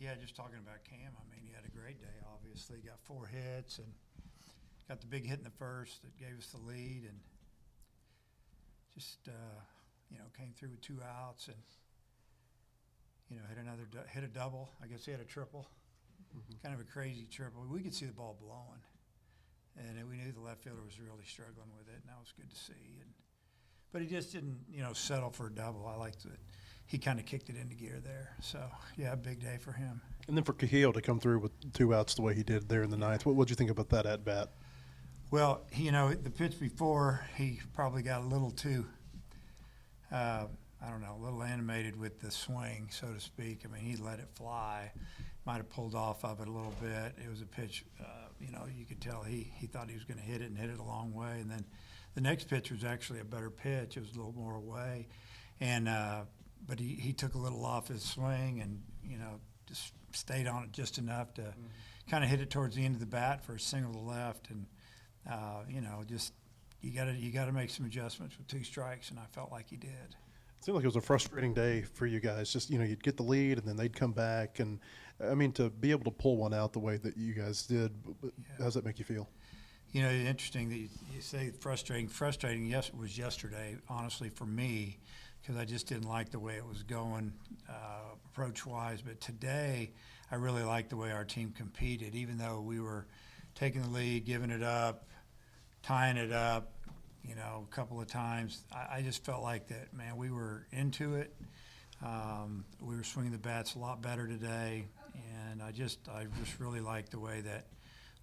Yeah, just talking about Cam, I mean, he had a great day, obviously. He got 4 hits and got the big hit in the first that gave us the lead, and just, came through with 2 outs and, hit a double. I guess he had a triple, kind of a crazy triple. We could see the ball blowing, and we knew the left fielder was really struggling with it, and that was good to see. But he just didn't, settle for a double. I liked it. He kind of kicked it into gear there. So, yeah, big day for him. And then for Cahill to come through with 2 outs the way he did there in the ninth, what did you think about that at bat? Well, the pitch before, he probably got a little too, a little animated with the swing, so to speak. I mean, he let it fly. Might have pulled off of it a little bit. It was a pitch, you could tell he thought he was going to hit it and hit it a long way. And then the next pitch was actually a better pitch. It was a little more away. And but he took a little off his swing and, just stayed on it just enough to kind of hit it towards the end of the bat for a single to left. And, just you got to make some adjustments with 2 strikes, and I felt like he did. It seemed like it was a frustrating day for you guys. Just, you'd get the lead and then they'd come back. And, I mean, to be able to pull one out the way that you guys did, how does that make you feel? Interesting that you say frustrating. Frustrating, yes, it was yesterday, honestly, for me, because I just didn't like the way it was going approach-wise. But today, I really liked the way our team competed, even though we were taking the lead, giving it up, tying it up, a couple of times. I just felt like that, man, we were into it. We were swinging the bats a lot better today, and I just really liked the way that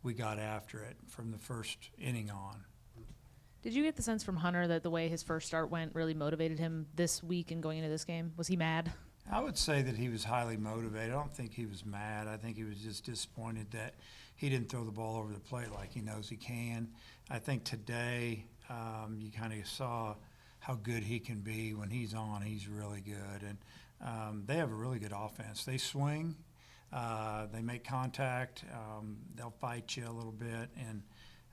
we got after it from the first inning on. Did you get the sense from Hunter that the way his first start went really motivated him this week and going into this game? Was he mad? I would say that he was highly motivated. I don't think he was mad. I think he was just disappointed that he didn't throw the ball over the plate like he knows he can. I think today you kind of saw how good he can be. When he's on, he's really good. And they have a really good offense. They swing. They make contact. They'll fight you a little bit.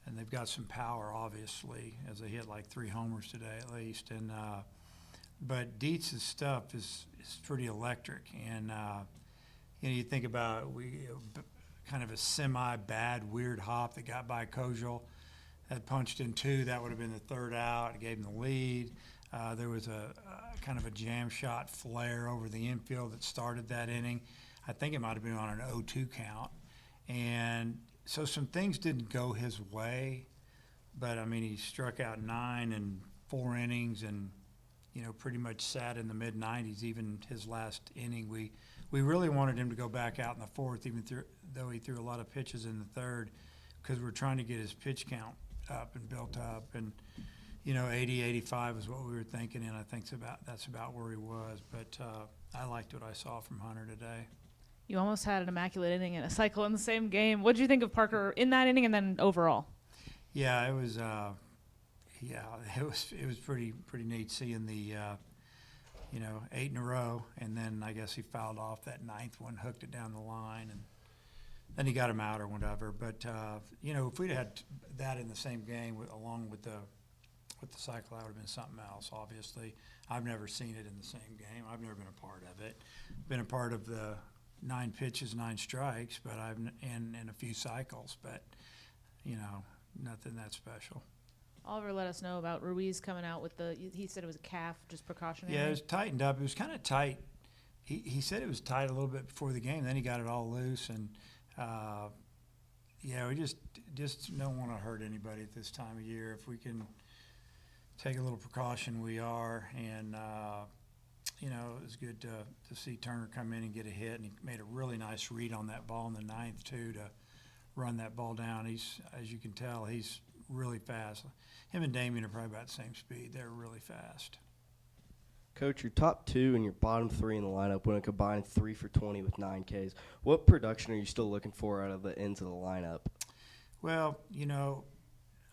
And they've got some power, obviously, as they hit like 3 homers today at least. But Dietz's stuff is pretty electric. And, you think about kind of a semi-bad, weird hop that got by Kojal. Had punched in 2. That would have been the 3rd out. It gave him the lead. There was a kind of a jam shot flare over the infield that started that inning. I think it might have been on an 0-2 count. And so some things didn't go his way, but, I mean, he struck out 9 in 4 innings and, pretty much sat in the mid-90s, even his last inning. We really wanted him to go back out in the 4th, even though he threw a lot of pitches in the 3rd, because we're trying to get his pitch count up and built up. And, 80, 85 is what we were thinking, and I think that's about where he was. But I liked what I saw from Hunter today. You almost had an immaculate inning and a cycle in the same game. What did you think of Parker in that inning and then overall? Yeah, it was. It was pretty neat seeing the 8 in a row, and then I guess he fouled off that 9th one, hooked it down the line, and then he got him out or whatever. But if we'd had that in the same game along with the cycle, that would have been something else. Obviously, I've never seen it in the same game. I've never been a part of it. Been a part of the 9 pitches, 9 strikes, but in a few cycles, but nothing that special. Oliver let us know about Ruiz coming out with he said it was a calf, just precautionary. Yeah, it was tightened up. It was kind of tight. He said it was tight a little bit before the game. Then he got it all loose, and we just don't want to hurt anybody at this time of year. If we can take a little precaution, we are. And it was good to see Turner come in and get a hit, and he made a really nice read on that ball in the 9th too to run that ball down. He's, as you can tell, he's really fast. Him and Damien are probably about the same speed. They're really fast. Coach, your top 2 and your bottom 3 in the lineup went a combined 3 for 20 with 9 Ks. What production are you still looking for out of the ends of the lineup? Well,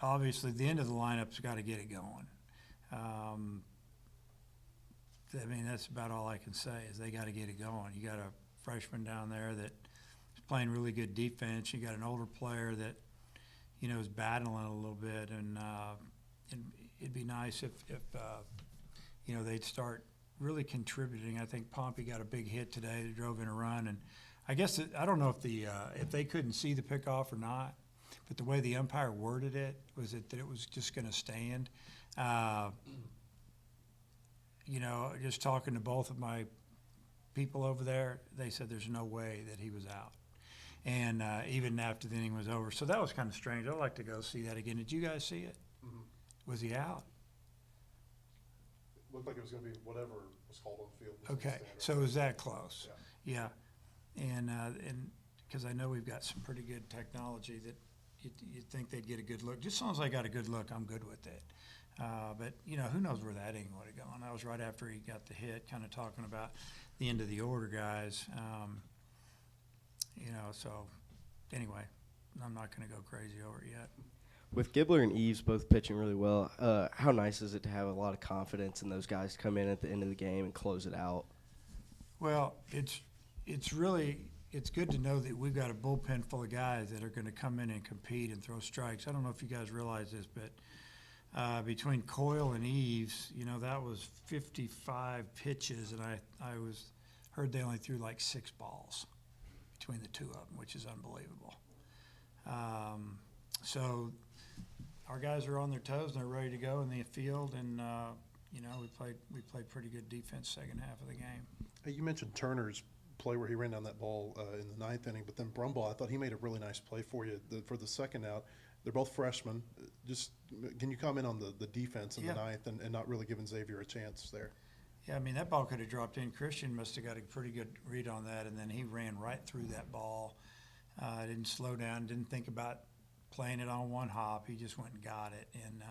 obviously the end of the lineup's got to get it going. That's about all I can say is they got to get it going. You got a freshman down there that is playing really good defense. You got an older player that, is battling a little bit, and it'd be nice if they'd start really contributing. I think Pompey got a big hit today that drove in a run, and I guess I don't know if they couldn't see the pickoff or not, but the way the umpire worded it was that it was just going to stand. Just talking to both of my people over there, they said there's no way that he was out. And even after the inning was over. So that was kind of strange. I'd like to go see that again. Did you guys see it? Mm-hmm. Was he out? Looked like it was going to be whatever was called on the field. Okay, so it was that close. Yeah. Yeah. And because I know we've got some pretty good technology that you'd think they'd get a good look. Just as long as I got a good look, I'm good with it. But, who knows where that inning would have gone. That was right after he got the hit, kind of talking about the end of the order guys. So anyway, I'm not going to go crazy over it yet. With Gibbler and Eves both pitching really well, how nice is it to have a lot of confidence in those guys come in at the end of the game and close it out? Well, it's good to know that we've got a bullpen full of guys that are going to come in and compete and throw strikes. I don't know if you guys realize this, but between Coyle and Eves, that was 55 pitches, and I heard they only threw like 6 balls between the two of them, which is unbelievable. So our guys are on their toes and they're ready to go in the field, and we played pretty good defense second half of the game. Hey, you mentioned Turner's play where he ran down that ball in the 9th inning, but then Brumbaugh, I thought he made a really nice play for you for the second out. They're both freshmen. Just can you comment on the defense in the 9th and not really giving Xavier a chance there? Yeah, that ball could have dropped in. Christian must have got a pretty good read on that, and then he ran right through that ball. Didn't slow down, didn't think about playing it on one hop. He just went and got it, and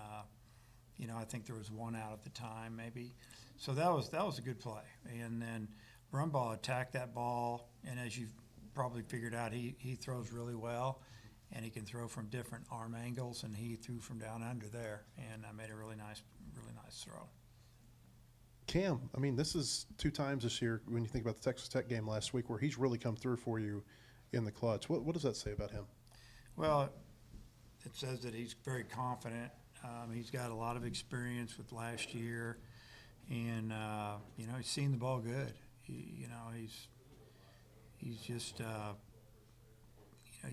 I think there was 1 out at the time, maybe. So that was a good play. And then Brumbaugh attacked that ball, and as you've probably figured out, he throws really well, and he can throw from different arm angles, and he threw from down under there, and I made a really nice throw. Cam, this is 2 times this year when you think about the Texas Tech game last week where he's really come through for you in the clutch. What does that say about him? Well, it says that he's very confident. He's got a lot of experience with last year, and he's seen the ball good. He's just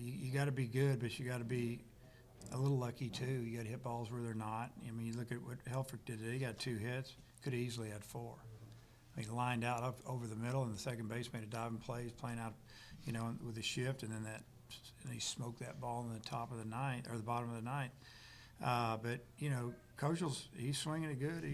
you got to be good, but you got to be a little lucky too. You got to hit balls where they're not. You look at what Helfrich did today. He got 2 hits. Could have easily had 4. He lined out up over the middle, and the second base made a diving play. He's playing out, with a shift, and then he smoked that ball in the top of the 9th or the bottom of the 9th. But Koshel's he's swinging it good.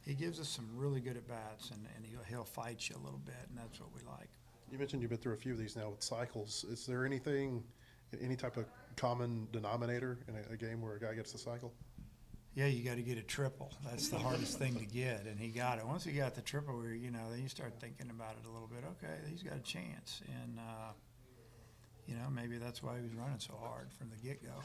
He gives us some really good at bats, and he'll fight you a little bit, and that's what we like. You mentioned you've been through a few of these now with cycles. Is there any type of common denominator in a game where a guy gets the cycle? Yeah, you got to get a triple. That's the hardest thing to get, and he got it. Once he got the triple, then you start thinking about it a little bit. Okay, he's got a chance, and maybe that's why he was running so hard from the get-go.